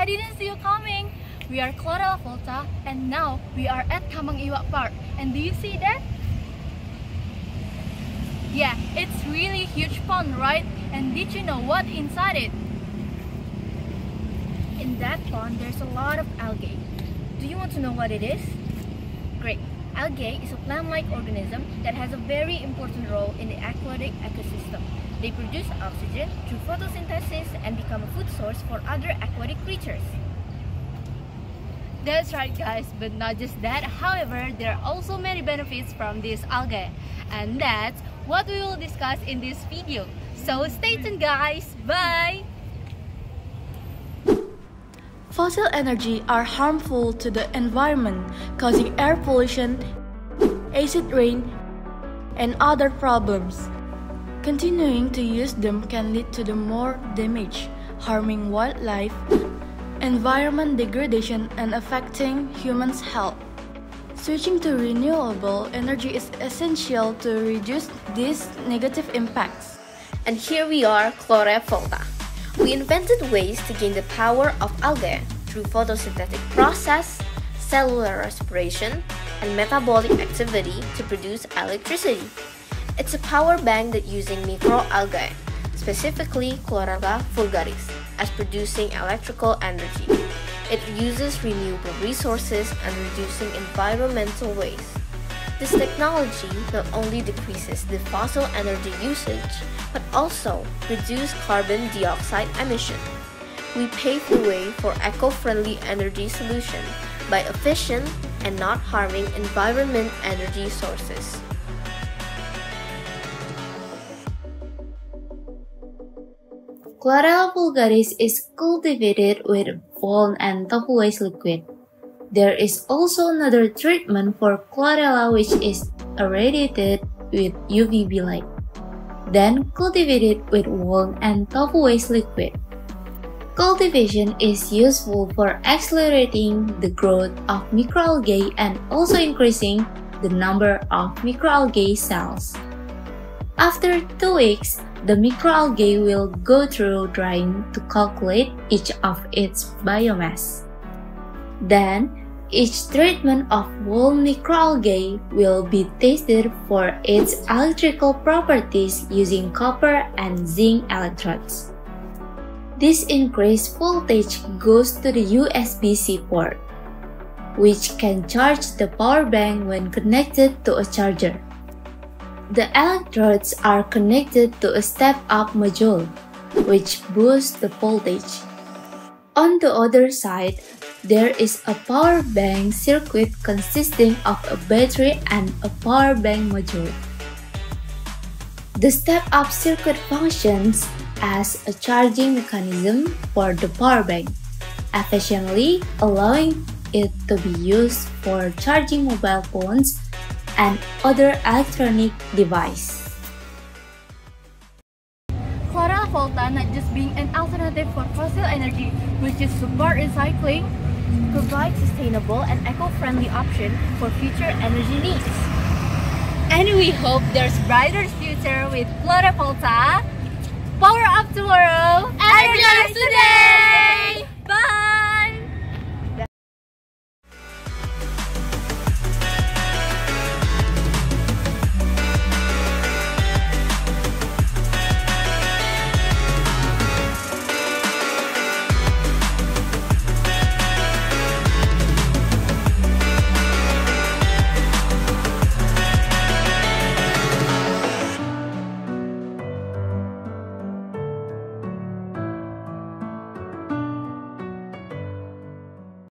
I didn't see you coming. We are Chlorella Vulgaris and now we are at Tamang Iwak Park. And do you see that? Yeah, it's really huge pond, right? And did you know what inside it? In that pond, there's a lot of algae. Do you want to know what it is? Great. Algae is a plant-like organism that has a very important role in the aquatic ecosystem. They produce oxygen through photosynthesis and become a food source for other aquatic creatures. That's right guys, but not just that. However, there are also many benefits from this algae. And that's what we will discuss in this video. So stay tuned guys, bye! Fossil energy are harmful to the environment, causing air pollution, acid rain, and other problems. Continuing to use them can lead to the more damage, harming wildlife, environment degradation, and affecting humans' health. Switching to renewable energy is essential to reduce these negative impacts. And here we are, Chlorevolta. We invented ways to gain the power of algae through photosynthetic process, cellular respiration, and metabolic activity to produce electricity. It's a power bank that using microalgae, specifically Chlorella Vulgaris, as producing electrical energy. It uses renewable resources and reducing environmental waste. This technology not only decreases the fossil energy usage, but also reduce carbon dioxide emission. We pave the way for eco-friendly energy solution by efficient and not harming environment energy sources. Chlorella Vulgaris is cultivated with wool and tofu waste liquid. There is also another treatment for chlorella which is irradiated with UVB light, then cultivated with wool and tofu waste liquid. Cultivation is useful for accelerating the growth of microalgae and also increasing the number of microalgae cells. After 2 weeks, the microalgae will go through drying to calculate each of its biomass. Then, each treatment of whole microalgae will be tested for its electrical properties using copper and zinc electrodes. This increased voltage goes to the USB-C port, which can charge the power bank when connected to a charger. The electrodes are connected to a step-up module, which boosts the voltage. On the other side, there is a power bank circuit consisting of a battery and a power bank module. The step-up circuit functions as a charging mechanism for the power bank, efficiently allowing it to be used for charging mobile phones and other electronic devices. Chlorella Vulgaris not just being an alternative for fossil energy, which is support recycling, provide sustainable and eco-friendly option for future energy needs. And we hope there's brighter future with Chlorella Vulgaris. Power up tomorrow, energize today!